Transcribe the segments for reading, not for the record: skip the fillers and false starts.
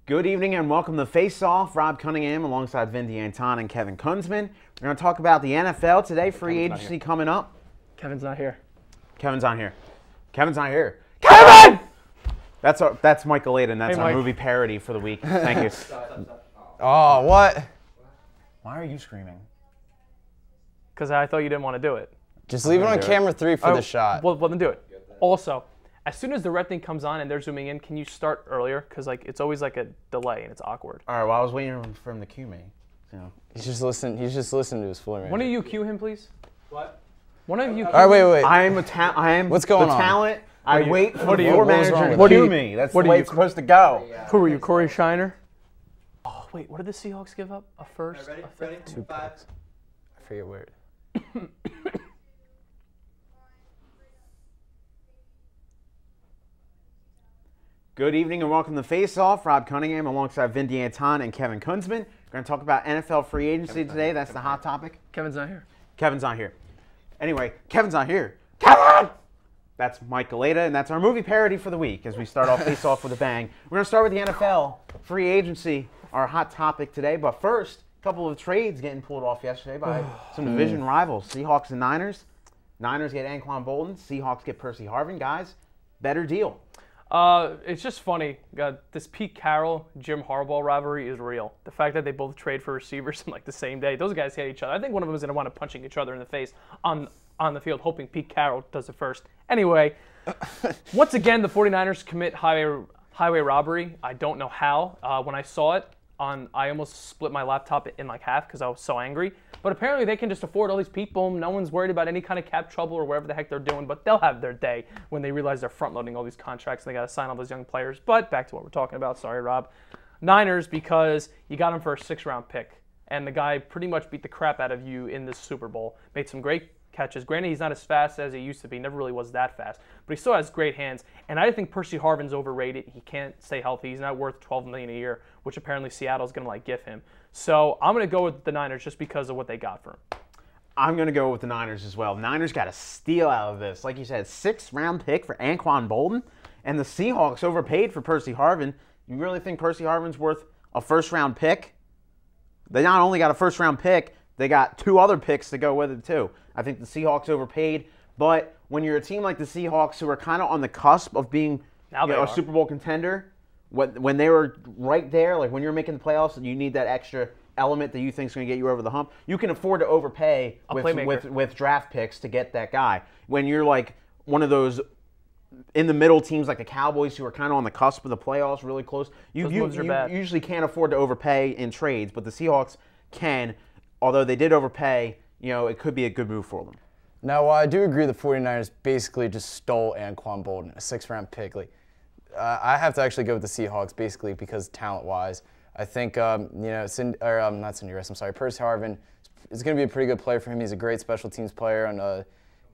Good evening and welcome to Face Off. Rob Cunningham alongside Vin D'Anton and Kevin Kunzman. We're going to talk about the NFL today. Free agency coming up. Kevin's not here. Kevin's not here. Kevin's not here. Kevin! That's Michael Layden. That's our movie parody for the week. Thank you. Stop. Oh, what? Why are you screaming? Because I thought you didn't want to do it. Just leave it on camera 3 for the shot. Well, then do it. Also, as soon as the red thing comes on and they're zooming in, can you start earlier? Because it's always like a delay and it's awkward. All right. Well, I was waiting for him to cue me. He's just listening to his floor. One of you cue him, please. What? One of you. All right, wait. I am. What's going the on? talent. I wait for the floor manager What to are cue you- me. That's what the are way you- it's supposed to go. Who were you, Corey Shiner? Oh wait, what did the Seahawks give up? A first? Ready? A fifth? 2 picks. I forget where. Good evening and welcome to Face Off. Rob Cunningham alongside Vin D'Anton and Kevin Kunzman. We're going to talk about NFL free agency today. That's the hot topic. Kevin's not here. Kevin's not here. Anyway, Kevin's not here. Kevin! That's Mike Galeta, and that's our movie parody for the week as we start off Face Off with a bang. We're going to start with the NFL free agency, our hot topic today. But first, a couple of trades getting pulled off yesterday by some division rivals, Seahawks and Niners. Niners get Anquan Boldin. Seahawks get Percy Harvin. Guys, better deal. It's just funny. This Pete Carroll, Jim Harbaugh rivalry is real. The fact that they both trade for receivers in the same day, those guys hate each other. I think one of them is going to want to punching each other in the face on the field, hoping Pete Carroll does it first. Anyway, once again, the 49ers commit highway robbery. I don't know how. When I saw it, I almost split my laptop in half because I was so angry. But apparently they can just afford all these people. No one's worried about any kind of cap trouble or whatever the heck they're doing. But they'll have their day when they realize they're front-loading all these contracts and they got to sign all those young players. But back to what we're talking about. Sorry, Rob. Niners, because you got him for a 6th-round pick. And the guy pretty much beat the crap out of you in this Super Bowl. Made some great catches. Granted, he's not as fast as he used to be. Never really was that fast. But he still has great hands. And I think Percy Harvin's overrated. He can't stay healthy. He's not worth $12 million a year, which apparently Seattle's going to give him. So I'm going to go with the Niners just because of what they got for him. I'm going to go with the Niners as well. Niners got a steal out of this. Like you said, 6th-round pick for Anquan Boldin. And the Seahawks overpaid for Percy Harvin. You really think Percy Harvin's worth a 1st-round pick? They not only got a 1st-round pick, they got 2 other picks to go with it too. I think the Seahawks overpaid. But when you're a team like the Seahawks who are kind of on the cusp of being a Super Bowl contender, when they were right there, like when you're making the playoffs and you need that extra element that you think is going to get you over the hump, you can afford to overpay with draft picks to get that guy. When you're like one of those in the middle teams like the Cowboys who are kind of on the cusp of the playoffs, really close, you usually can't afford to overpay in trades, but the Seahawks can. Although they did overpay, it could be a good move for them. Now, while I do agree the 49ers basically just stole Anquan Boldin, a 6th-round pick. I have to actually go with the Seahawks basically because talent-wise. I think, Percy Harvin is going to be a pretty good player for him. He's a great special teams player on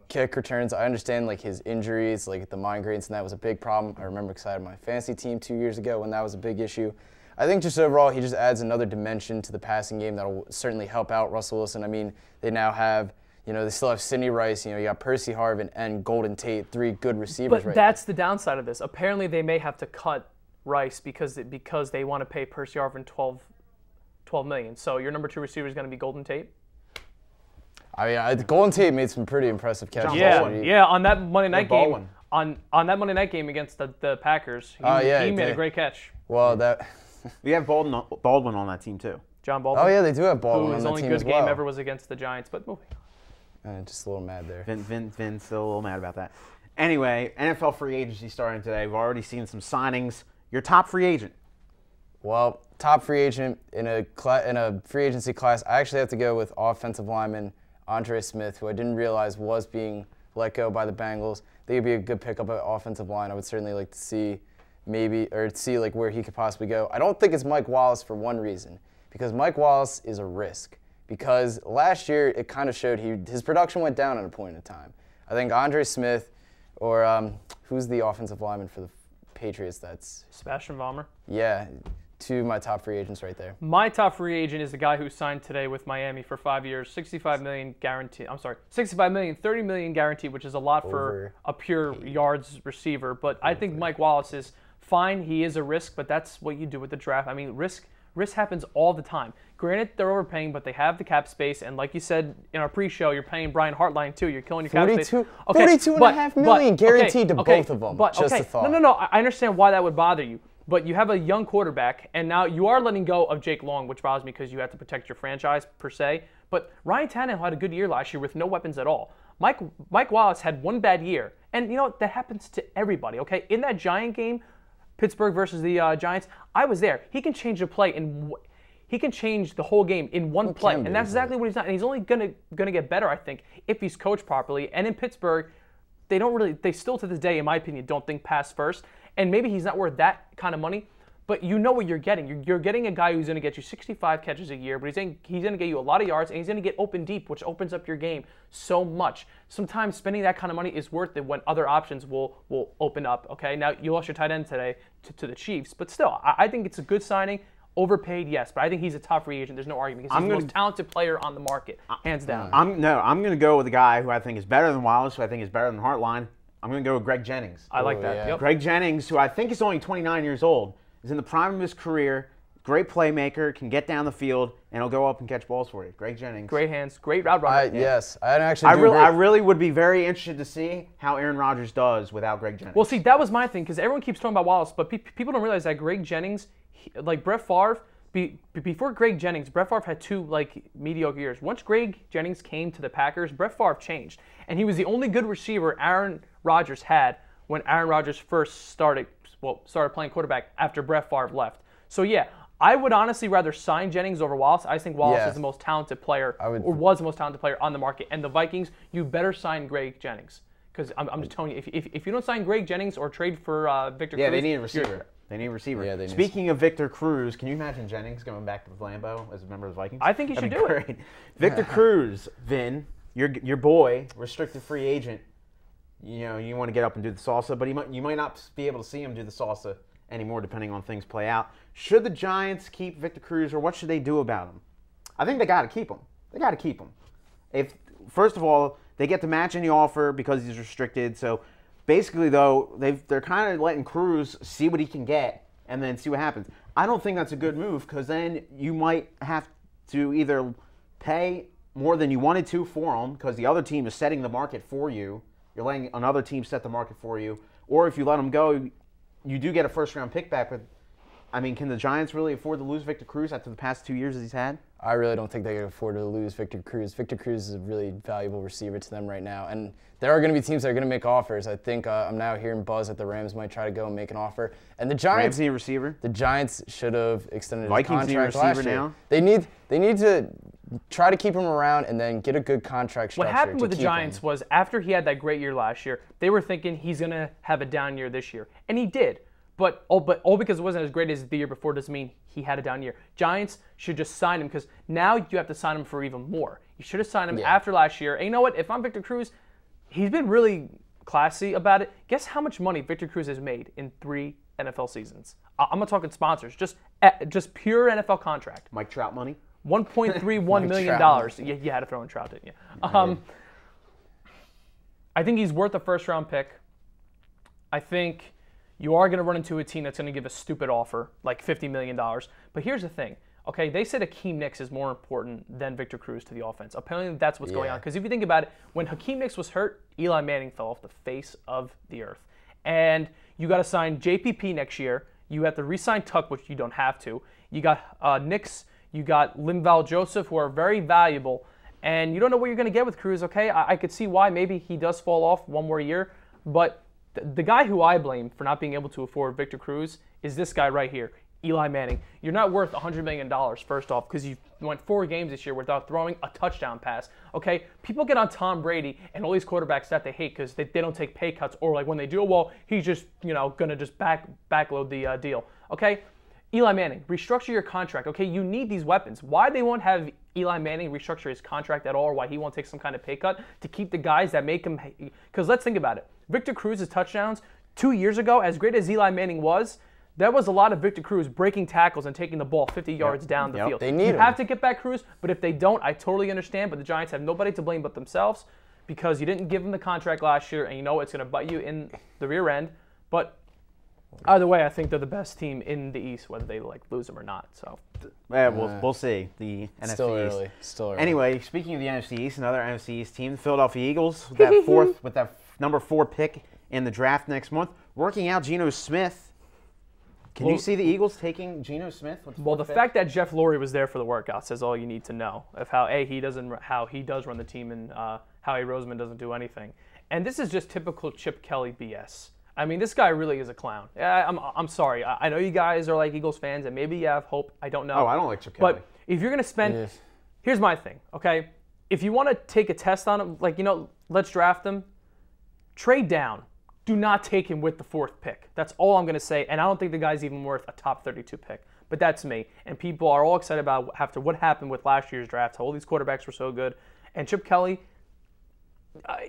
kick returns. I understand his injuries, the migraines, and that was a big problem. I remember because I had my fantasy team 2 years ago when that was a big issue. I think just overall he just adds another dimension to the passing game that will certainly help out Russell Wilson. I mean, they now have, they still have Sidney Rice, you got Percy Harvin and Golden Tate, 3 good receivers. But that's the downside of this. Apparently they may have to cut Rice because they want to pay Percy Harvin $12 million. So your number 2 receiver is going to be Golden Tate? I mean, Golden Tate made some pretty impressive catches. Yeah, on that Monday night game. On that Monday night game against the Packers, he made a great catch. Well, We have Baldwin on that team too. John Baldwin. Oh yeah, they do have Baldwin on that team as well. His only good game ever was against the Giants, but moving on. Just a little mad there. Vin's still a little mad about that. Anyway, NFL free agency starting today. We've already seen some signings. Your top free agent? Well, top free agent in a free agency class, I actually have to go with offensive lineman Andre Smith, who I didn't realize was being let go by the Bengals. They would be a good pickup at offensive line. I would certainly like to see where he could possibly go. I don't think it's Mike Wallace for one reason, because Mike Wallace is a risk. Because last year it kind of showed his production went down at a point in time. I think Andre Smith, or who's the offensive lineman for the Patriots? That's Sebastian Vollmer. Yeah, 2 of my top free agents right there. My top free agent is the guy who signed today with Miami for 5 years, $65 million guaranteed. I'm sorry, $65 million, $30 million guaranteed, which is a lot for a pure yards receiver. But I think Mike Wallace is fine, he is a risk, but that's what you do with the draft. I mean, risk happens all the time. Granted, they're overpaying, but they have the cap space, and like you said in our pre-show, you're paying Brian Hartline too. You're killing your cap space. Okay, $42.5 million guaranteed to both of them. But just a thought. No. I understand why that would bother you. But you have a young quarterback, and now you are letting go of Jake Long, which bothers me because you have to protect your franchise per se. But Ryan Tannehill had a good year last year with no weapons at all. Mike Wallace had one bad year, and you know that happens to everybody. Okay, in that Giant game, Pittsburgh versus the Giants, I was there. He can change the play he can change the whole game in one play, and that's exactly what he's done. And he's only gonna get better, I think, if he's coached properly. And in Pittsburgh, they still to this day, in my opinion, don't think pass first. And maybe he's not worth that kind of money, but you know what you're getting. You're getting a guy who's going to get you 65 catches a year, but he's going to get you a lot of yards, and he's going to get open deep, which opens up your game so much. Sometimes spending that kind of money is worth it when other options will open up. Okay, now you lost your tight end today to the Chiefs, but still, I think it's a good signing. Overpaid, yes, but I think he's a top free agent. There's no argument because he's the most talented player on the market, hands down. I'm going to go with a guy who I think is better than Wallace, who I think is better than Hartline. I'm going to go with Greg Jennings. I like that. Yeah. Yep. Greg Jennings, who I think is only 29 years old, is in the prime of his career, great playmaker, can get down the field, and he'll go up and catch balls for you. Greg Jennings. Great hands, great route runner. Yes, I really would be very interested to see how Aaron Rodgers does without Greg Jennings. Well, see, that was my thing, because everyone keeps talking about Wallace, but people don't realize that Greg Jennings, like Brett Favre, before Greg Jennings, Brett Favre had two mediocre years. Once Greg Jennings came to the Packers, Brett Favre changed, and he was the only good receiver Aaron Rodgers had when Aaron Rodgers first started playing quarterback after Brett Favre left. So yeah, I would honestly rather sign Jennings over Wallace. I think Wallace is the most talented player, or was the most talented player on the market. And the Vikings, you better sign Greg Jennings, because I'm just telling you, if you don't sign Greg Jennings or trade for Victor Cruz, they need a receiver. They need a receiver. Yeah, Speaking of Victor Cruz, can you imagine Jennings going back to the Lambeau as a member of the Vikings? I think he should do it. Victor Cruz, Vin, your boy, restricted free agent. You know, you want to get up and do the salsa, but you might not be able to see him do the salsa anymore, depending on things play out. Should the Giants keep Victor Cruz, or what should they do about him? I think they got to keep him. They got to keep him. First of all, they get to match any offer because he's restricted. So basically, though, they're kind of letting Cruz see what he can get and then see what happens. I don't think that's a good move, because then you might have to either pay more than you wanted to for him because the other team is setting the market for you. You're letting another team set the market for you. Or if you let him go, you do get a first-round pick back. But, I mean, can the Giants really afford to lose Victor Cruz after the past 2 years that he's had? I really don't think they can afford to lose Victor Cruz. Victor Cruz is a really valuable receiver to them right now. And there are going to be teams that are going to make offers. I think I'm now hearing buzz that the Rams might try to go and make an offer. And the Giants... Rams need a receiver? The Giants should have extended his Vikings contract need a receiver last year. now? They need to try to keep him around and then get a good contract structure. What happened with the Giants him. was after he had that great year last year, they were thinking he's going to have a down year this year. And he did. But all because it wasn't as great as the year before doesn't mean he had a down year. Giants should just sign him, because now you have to sign him for even more. You should have signed him after last year. And you know what? If I'm Victor Cruz, he's been really classy about it. Guess how much money Victor Cruz has made in 3 NFL seasons? I'm not talking sponsors, just pure NFL contract. Mike Trout money? $1.31 million. You had to throw in Trout, didn't you? I think he's worth a first-round pick. I think you are going to run into a team that's going to give a stupid offer, like $50 million. But here's the thing. Okay, they said Hakeem Nicks is more important than Victor Cruz to the offense. Apparently, that's what's going on. Because if you think about it, when Hakeem Nicks was hurt, Eli Manning fell off the face of the earth. And you got to sign JPP next year. You have to re-sign Tuck, which you don't have to. You got Nicks. You got Linval Joseph, who are very valuable. And you don't know what you're going to get with Cruz, okay? I could see why maybe he does fall off one more year. But the guy who I blame for not being able to afford Victor Cruz is this guy right here, Eli Manning. You're not worth $100 million, first off, because you went 4 games this year without throwing a touchdown pass. Okay, people get on Tom Brady and all these quarterbacks that they hate because they don't take pay cuts, or like when they do, well, he's just gonna just backload the deal. Okay, Eli Manning, restructure your contract. Okay, you need these weapons. Why they won't have Eli Manning restructure his contract at all, or why he won't take some kind of pay cut to keep the guys that make him? Because let's think about it. Victor Cruz's touchdowns 2 years ago, as great as Eli Manning was, that was a lot of Victor Cruz breaking tackles and taking the ball 50 yards down the field. They need you him. have to get back Cruz, but if they don't, I totally understand. But the Giants have nobody to blame but themselves, because you didn't give him the contract last year, and you know it's going to bite you in the rear end. But Either way, I think they're the best team in the East, whether they lose them or not. So, yeah, we'll see. The NFC Still East. early. Still early. Anyway, speaking of the NFC East, another NFC East team, the Philadelphia Eagles, with that number 4 pick in the draft next month, working out Geno Smith. Can you see the Eagles taking Geno Smith? With the pick? fact that Jeff Lurie was there for the workout says all you need to know of how he does run the team and how Roseman doesn't do anything. And this is just typical Chip Kelly BS. I mean, this guy really is a clown. I'm sorry. I know you guys are Eagles fans, and maybe you have hope. I don't know. Oh, I don't like Chip Kelly. But if you're going to spend, here's my thing, okay? If you want to take a test on him, let's draft him, trade down. Do not take him with the 4th pick. That's all I'm going to say, and I don't think the guy's even worth a top 32 pick. But that's me. And people are all excited about after what happened with last year's draft, how all these quarterbacks were so good. And Chip Kelly,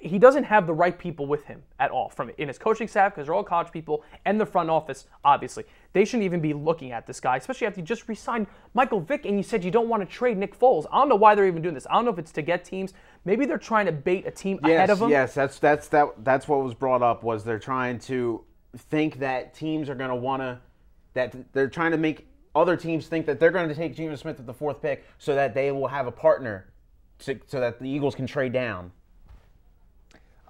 he doesn't have the right people with him at all in his coaching staff, because they're all college people, and the front office, obviously. They shouldn't even be looking at this guy, especially after you just re-signed Michael Vick and you said you don't want to trade Nick Foles. I don't know why they're even doing this. I don't know if it's to get teams. Maybe they're trying to bait a team ahead of them. Yes, that's what was brought up, was they're trying to think that teams are going to want to, that they're trying to make other teams think that they're going to take Geno Smith at the 4th pick so that they will have a partner so that the Eagles can trade down.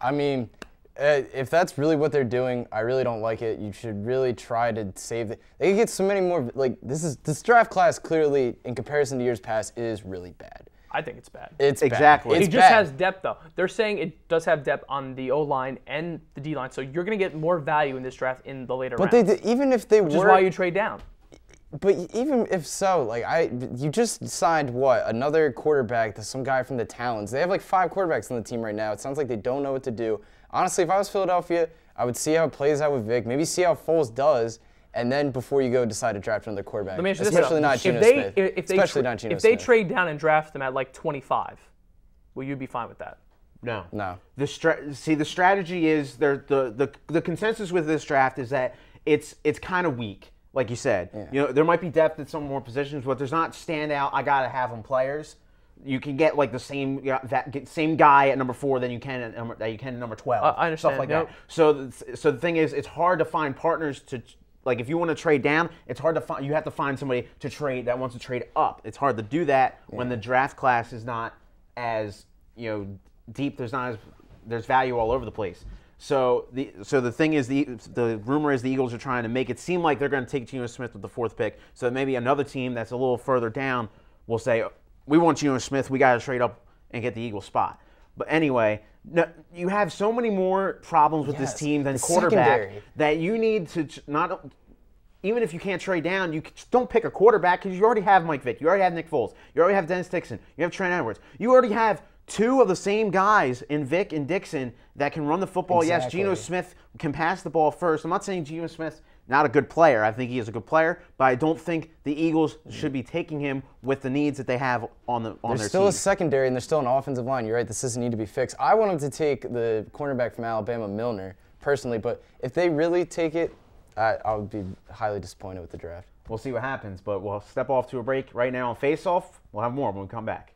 I mean, if that's really what they're doing, I really don't like it. You should really try to save it. They could get so many more. This draft class clearly, in comparison to years past, is really bad. I think it's bad. It's exactly. Bad. It just has depth, though. They're saying it does have depth on the O-line and the D-line, so you're going to get more value in this draft in the later rounds. But even if they which is why you trade down. But even if so, you just signed another quarterback, some guy from the Talons. They have 5 quarterbacks on the team right now. It sounds like they don't know what to do. Honestly, if I was Philadelphia, I would see how it plays out with Vic, maybe see how Foles does, and then before you go decide to draft another quarterback. Let me ask you especially this, not Geno Smith. If they trade down and draft them at 25, will you be fine with that? No. No. The strategy is the consensus with this draft is that it's kind of weak. Like you said, there might be depth at some more positions, but there's not standout. I gotta have them players. You can get the same guy at number 4 than you can at number 12. I understand. Stuff like that. So the thing is, it's hard to find partners to if you want to trade down. It's hard to find. You have to find somebody to trade that wants to trade up. It's hard to do that when the draft class is not as deep. There's value all over the place. So the thing is, the rumor is the Eagles are trying to make it seem like they're going to take Geno Smith with the 4th pick, so that maybe another team that's a little further down will say, we want Geno Smith, we got to trade up and get the Eagles spot. But anyway, you have so many more problems with this team than quarterback that you need to not. Even if you can't trade down, you don't pick a quarterback because you already have Mike Vick, you already have Nick Foles, you already have Dennis Dixon, you have Trent Edwards, you already have 2 of the same guys in Vick and Dixon that can run the football. Exactly. Yes, Geno Smith can pass the ball first. I'm not saying Geno Smith's not a good player. I think he is a good player, but I don't think the Eagles should be taking him with the needs that they have on their team. There's still a secondary and there's still an offensive line. You're right, this doesn't need to be fixed. I want them to take the cornerback from Alabama, Milner, personally, but if they really take it, I would be highly disappointed with the draft. We'll see what happens, but we'll step off to a break right now on Face Off. We'll have more when we come back.